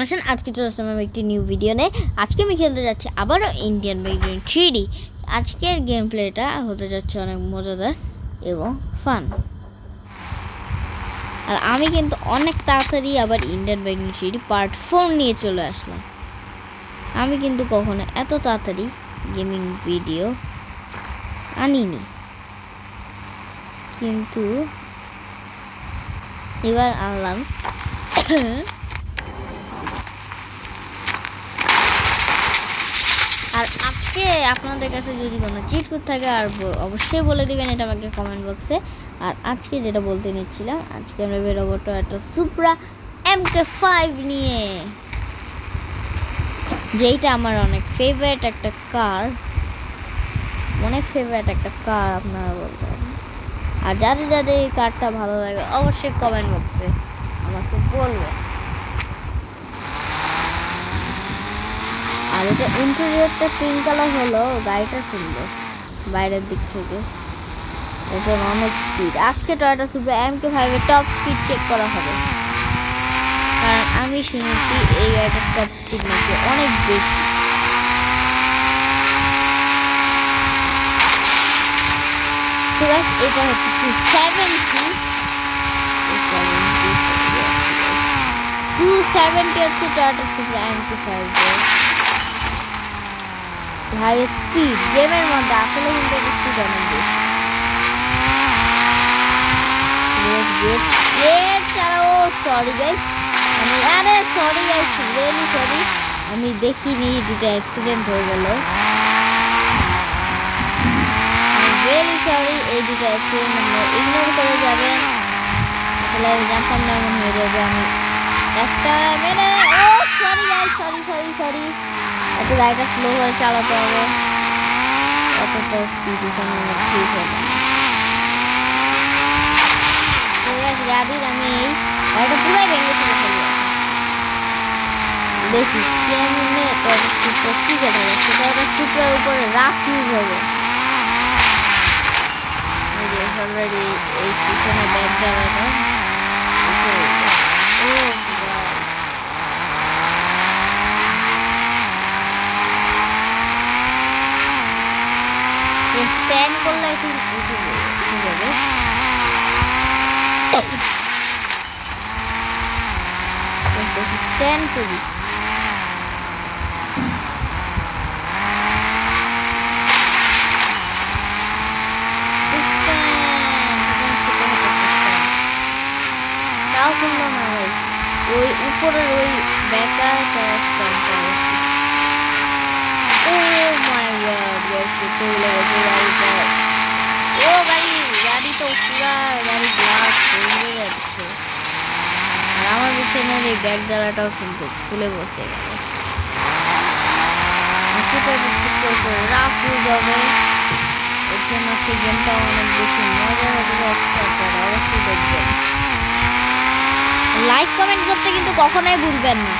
আসেন আজকে চলে আসলাম আমি একটি নিউ ভিডিও নিয়ে। আজকে আমি খেলতে যাচ্ছি আবারও ইন্ডিয়ান বাইক 3D। আজকের গেম প্লেটা হতে যাচ্ছে অনেক মজাদার এবং ফান। আর আমি কিন্তু অনেক তাড়াতাড়ি আবার ইন্ডিয়ান বাইক 3D পার্ট 4 নিয়ে চলে আসলাম। আমি কিন্তু কখনো এত তাড়াতাড়ি গেমিং ভিডিও আনিনি, কিন্তু এবার আনলাম। আর আজকে আপনাদের কাছে যদি কোনো চিট কোড থাকে আর অবশ্যই বলে দিবেন এটা আমাকে কমেন্ট বক্সে। আর আজকে যেটা বলতে নিচ্ছিলাম, আজকে আমরা বেরোবো টয়োটা সুপ্রা MK5 নিয়ে, যেইটা আমার অনেক ফেভারিট একটা কার, আপনারা বলতে পারেন। আর যাদের যাদের এই কারটা ভালো লাগে অবশ্যই কমেন্ট বক্সে আমাকে বলবেন। আর এটা ইন্টেরিয়রটা পিঙ্ক কালার হলো, গাড়িটা সুন্দর বাইরের দিক থেকে। এটা অনেক স্পিড। আজকে টয়োটা সুপ্রা MK5 এর টপ স্পিড চেক করা হবে, কারণ আমি শুনেছি এই গাড়িটার টপ স্পিড নাকি অনেক বেশি। তো গাইস, এটা হচ্ছে 270 হচ্ছে টয়োটা সুপ্রা MK5 এর হাই স্পিড। গেমের মধ্যে আসলে কিন্তু এটা স্পিড অনেক বেশি। সরি গাইস, রিয়েলি সরি, আমি দেখিনি দুটো অ্যাক্সিডেন্ট হয়ে গেল। রিয়েলি সরি, এই দুটো অ্যাক্সিডেন্ট আপনারা ইগনোর করে যাবেন। আসলে আমি জানতাম না এমন হয়ে যাবে। আমি একটা সরি গাইস, সরি, একটু গাড়িটা স্লো করে চালাতে হবে, অতটা স্পিড ঠিক হবে। গাড়ির আমি এই গাড়িটা পুরাই ভেঙে চলে ফেলবো। দেখি কেমনে টয়োটা সুপ্রা টিকে থাকে। টয়োটা সুপ্রার উপরে রাফ ইউজ হবে। অলরেডি এই পিছনে ব্যাগ জ্বালানো স্ট্যান্ড করলে একটু উঠে যাবে। স্ট্যান্ড করি, তাও সুন্দর না ভাই। ওই উপরের ওই ব্যাকার স্ট্যান্ড করে। ও মাই গড গাইস, তো লেগেছে গাড়িটা। গাড়ি তো পুরা গাড়ি গ্লাস ভেঙে যাচ্ছে। আর আমার পিছনের এই ব্যাগ ডালাটাও কিন্তু খুলে বসে গেল। রাফ ইউজ হবে, এর জন্য আজকে গেমটা অনেক বেশি মজা হতে যাচ্ছে। আপনারা অবশ্যই দেখবেন। লাইক কমেন্ট করতে কিন্তু কখনোই ভুলবেন না।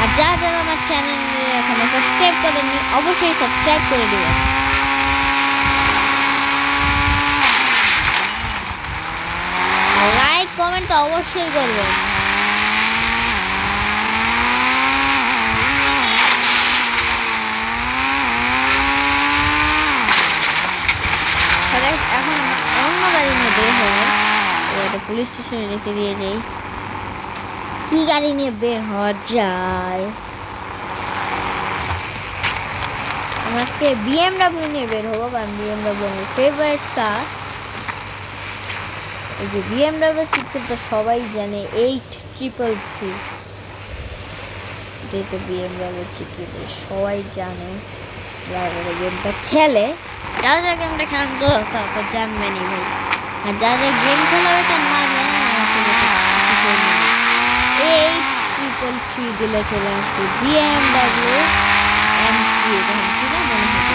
আর যারা আমার চ্যানেলে এখনো সাবস্ক্রাইব করেননি অবশ্যই সাবস্ক্রাইব করে দেবেন। লাইক কমেন্ট তো অবশ্যই করবেন। এখন অন্য গাড়ি নিয়ে বের হবো। এটা পুলিশ স্টেশনে রেখে দিয়ে যাই। কি গাড়ি নিয়ে বের হওয়া যায়? আমরা আজকে BMW নিয়ে বের হবো, কারণ BMW আমার ফেভারিট কার। এই যে BMW চিট কোড তো সবাই জানে, 8333। এটাই তো BMW চিট কোড, সবাই জানে যারা গেমটা খেলে। যারা গেমটা খেলেন তো জানবেনই ভাই। আর যারা গেম খেলা ওটা না জানেন, আমাকে 8333 দিলে চলে আসবে BMW M3। এটা হচ্ছে না, মনে হচ্ছে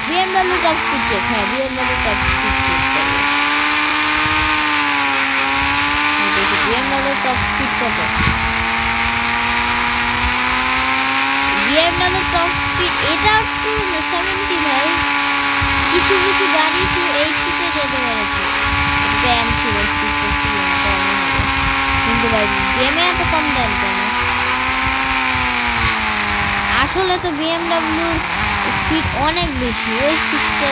BMW টপ স্পিড চেক। হ্যাঁ, BMW টপ স্পিড চেক করবে। দেখি BMW টপ স্পিড কত। BMW টপ স্পিড এটা 270 ভাই। কিছু কিছু গাড়ি 280 তে যেতে পেরেছে। এটা M3 স্পিড করতে গেমে এত কম দেন কেন? আসলে তো বিএমডব্লিউর স্পিড অনেক বেশি, ওই স্পিডটা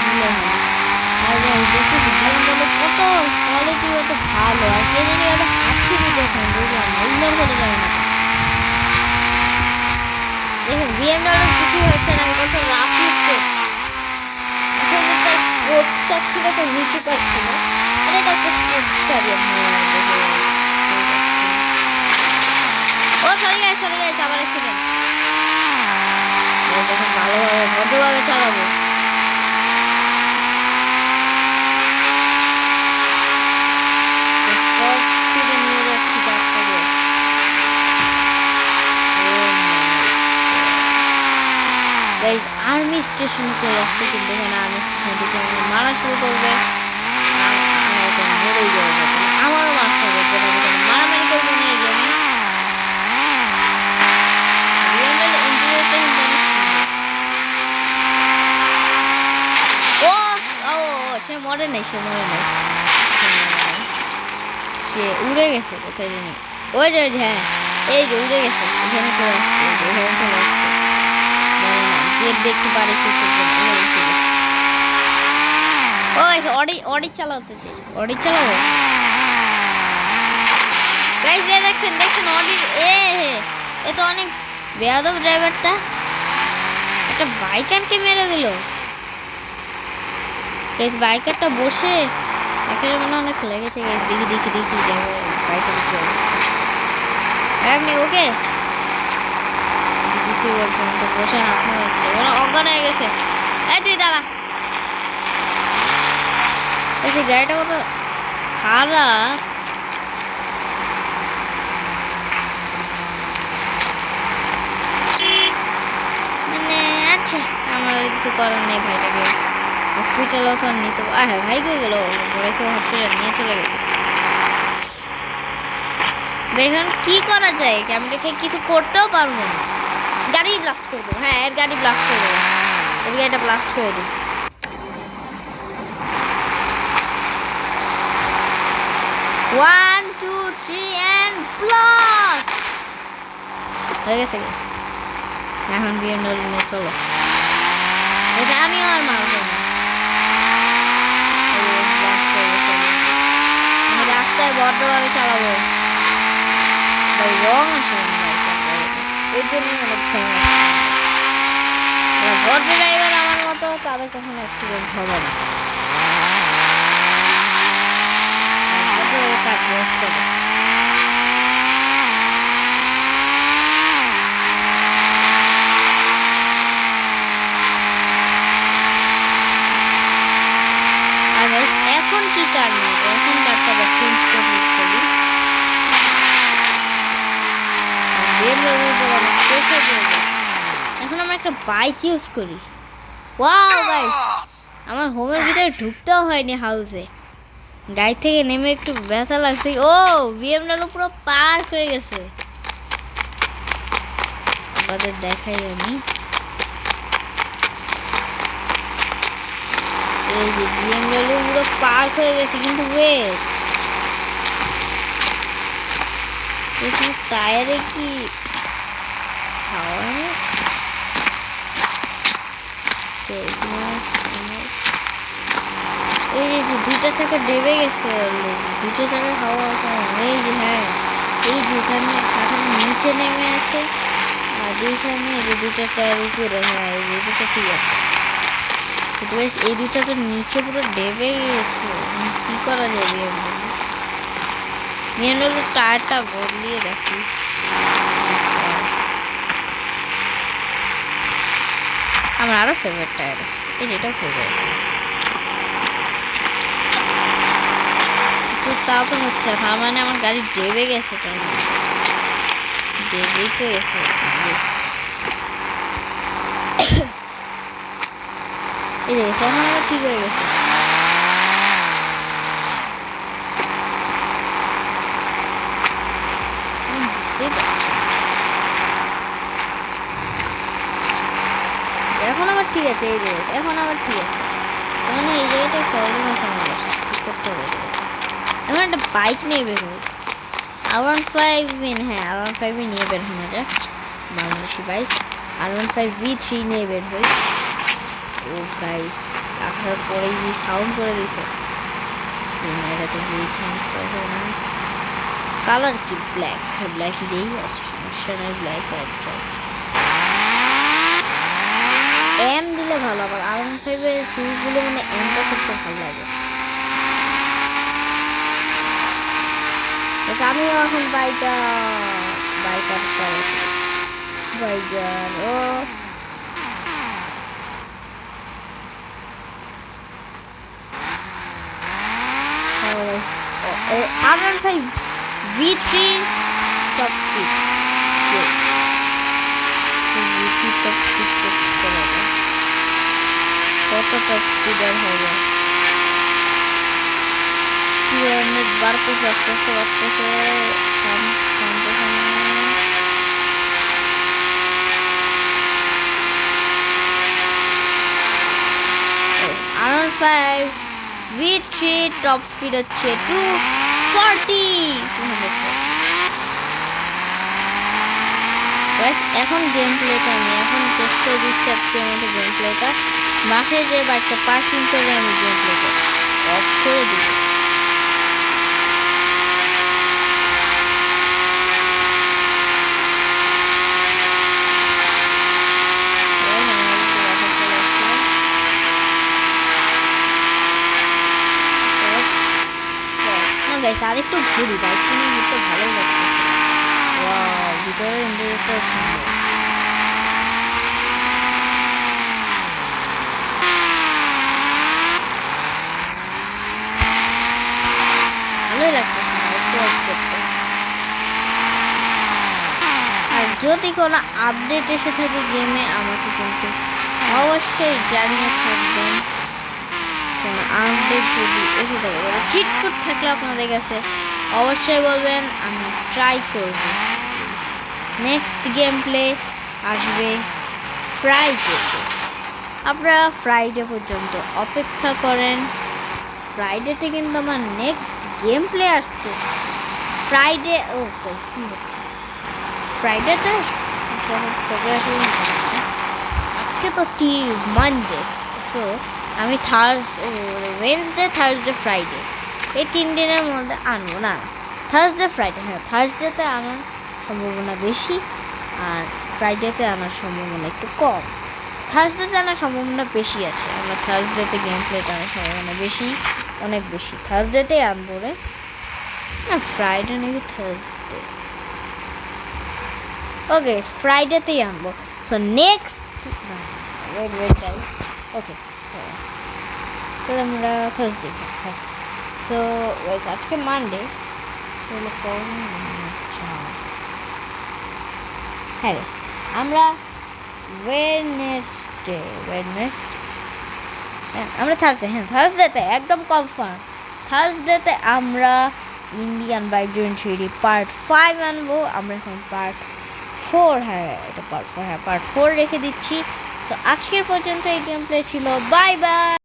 দিলে হয়। আর দেখো বিএমডব্লিউ কত কোয়ালিটি কত ভালো, আর কে জানি ওটা হাঁটতে দিতেছেন বুঝলাম না, ইগনোর করে যাবে না। দেখুন বিএমডব্লিউ কিছুই হচ্ছে না, কত রাফ ইউজ করছে। আসলে তার স্পোর্টস কার ছিল তো নিচু কার ছিল, আর এটা একটা স্পোর্টস কারই ও সরি গাইস আবার একটু দেন। দেখুন ভালোভাবে ভদ্রভাবে চালাবো। নিয়ে যাচ্ছি গাইস আর্মি স্টেশনে চলে আসছে, কিন্তু এখানে আর্মি স্টেশন থেকে মারা শুরু করবে, মরেই যাবে। আমারও মারতে হবে, মারামারি করবো না এই গেমে। সে মরে নাই, সে উড়ে গেছে কোথায় জানি, ওই যে হ্যাঁ এই যে উড়ে গেছে, এখানে চলে আসছে, গেট দেখতে পারে ও গাইস অডি চালাতেছে, অডি চালাবো গাইস। দেখছেন অডি, এ তো অনেক বেয়াদব ড্রাইভারটা, একটা বাইকারকে মেরে দিল। গাইস বাইকারটা বসে বাইকের মনে অনেক লেগেছে গাইস, দেখি যাবে বাইকের কি অবস্থা। আপনি ওকে কিছু বলছেন তো, বসে হাত মারছে, ওরা অজ্ঞান হয়ে গেছে। এই তুই দাঁড়া, এই গাড়িটা কত খারাপ। মানে আচ্ছা আমার কিছু করার নেই, ভাইটাকে হসপিটালও তো নিতে। হ্যাঁ ভাই কই গেল, রেখে হসপিটাল নিয়ে চলে গেছে। দেখুন কি করা যায়, আমি দেখে কিছু করতেও পারবো না, গাড়ি ব্লাস্ট করে দেবো। হ্যাঁ এর গাড়ি ব্লাস্ট করে দেবো, এর গাড়িটা ব্লাস্ট করে দিই। 1 2 3 and blast হয়ে গেছে গাইস। এখন বিএমডব্লিউ নিয়ে চলো, এটা আমিও আর মারবো না। আমি রাস্তায় ভদ্রভাবে চালাবো, রং আসে এর জন্য অনেক ফেমাস। ভদ্র ড্রাইভার আমার মতো তাদের কখনো অ্যাক্সিডেন্ট হবে না। এখন কি কার নেব, এখন কারটা চেঞ্জ করে করি। এখন আমরা একটা বাইক ইউজ করি। ওয়াও গাইস, আমার হোমের ভিতরে ঢুকতেও হয়নি হাউসে, গাড়ি থেকে নেমে একটু ব্যথা লাগছে। ও বিএমডব্লিউ পুরো পার্ক হয়ে গেছে, আপনাদের দেখাই আমি। এই যে বিএমডব্লিউ পুরো পার্ক হয়ে গেছে, কিন্তু ওয়েট, এই টায়ারে কি হাওয়া নেই? এই যে দুইটা চাকা ডেবে গেছে, দুটো চাকা হাওয়া কম। এই যে হ্যাঁ এই যে এখানে চাকার নিচে নেমে আছে, আর এইখানে এই যে দুটো টায়ার উপরে। হ্যাঁ এই যে দুটো ঠিক আছে, কিন্তু এই দুটা তো নিচে পুরো ডেবে গিয়েছে। কি করা যাবে, বিএমডব্লিউ টায়ারটা বদলিয়ে দেখি। আমার আরো ফেভারিট টায়ার আছে, এই যেটাও ফেভারিট, তাও তো হচ্ছে না। মানে আমার গাড়ি ডেবে গেছে, ডেবেই তো গেছে। এই যে এখন আমার ঠিক হয়ে গেছে। এখন আবার ঠিক আছে, এই যে এখন আবার ঠিক আছে। মানে এই জায়গাটায় প্রবলেম আছে, আমার বাসা ঠিক করতে হবে। এখন একটা বাইক নিয়ে বের হই, R15 হ্যাঁ R15 নিয়ে বের হয়ে যাক বাংলাদেশি বাইক R15 V3 নিয়ে বের হই ও গাইস আসার পরেই সাউন্ড করে দিছে এটাতে চেঞ্জ করবো না কালার কি ব্ল্যাকই দেই আচ্ছা সমস্যা নাই ব্ল্যাক আচ্ছা এম দিলে ভালো আবার R15 এর সিরিজগুলো মানে এমটা করতে ভালো লাগে আমিও এখন বাইকার ও R15 V3 top speed V3 top speed check করা যায় কত top speed এর হবে 200 বাড়তেছে আস্তে আস্তে বাড়তেছে R15 V3 টপ স্পিড হচ্ছে 240 এখন গেম প্লেটা আমি এখন টেস্ট করে দিচ্ছি আজকের মতো গেম প্লেটা বাসে যে বাইকটা পার্কিং করে আমি গেম প্লেটা অফ করে দিব গাইস আরেকটু ঘুরি বাইক নিয়ে ঘুরতে ভালো লাগছে ওয়াও ভিতরে ইন্টেরিয়রটা সুন্দর ভালোই লাগতেছে একটু করতে আর যদি কোনো আপডেট এসে থাকে গেমে আমাকে কিন্তু অবশ্যই জানিয়ে থাকবেন কোনো আপডেট যদি এসে থাকে চিটকুট থাকলে আপনাদের কাছে অবশ্যই বলবেন আমি ট্রাই করব নেক্সট গেম প্লে আসবে ফ্রাইডেতে আপনারা ফ্রাইডে পর্যন্ত অপেক্ষা করেন ফ্রাইডেতে কিন্তু আমার নেক্সট গেম প্লে আসছে ফ্রাইডে ও কী হচ্ছে ফ্রাইডেতে কবে আসবে আজকে তো মানডে সো আমি ওয়েডনেসডে থার্সডে ফ্রাইডে এই 3 দিনের মধ্যে আনবো না থার্সডে ফ্রাইডে হ্যাঁ থার্সডেতে আনার সম্ভাবনা বেশি আর ফ্রাইডেতে আনার সম্ভাবনা একটু কম থার্সডেতে আনার সম্ভাবনা বেশি আছে আমরা থার্সডেতে গেম প্লেটা আনার সম্ভাবনা বেশি অনেক বেশি থার্সডেতেই আনবো রে না ফ্রাইডে নাকি থার্সডে ওকে ফ্রাইডেতেই আনবো সো নেক্সট ওকে তাহলে আমরা থার্সডে সো আজকে মানডে তাহলে হ্যাঁ আমরা ওয়েডনেসডে আমরা থার্সডেতে একদম কনফার্ম থার্সডেতে আমরা Indian bike zone three part 5 আনবো আমরা এখন পার্ট 4 হ্যাঁ এটা পার্ট 4 রেখে দিচ্ছি সো আজকের পর্যন্ত এই গেম প্লে ছিল বাই বাই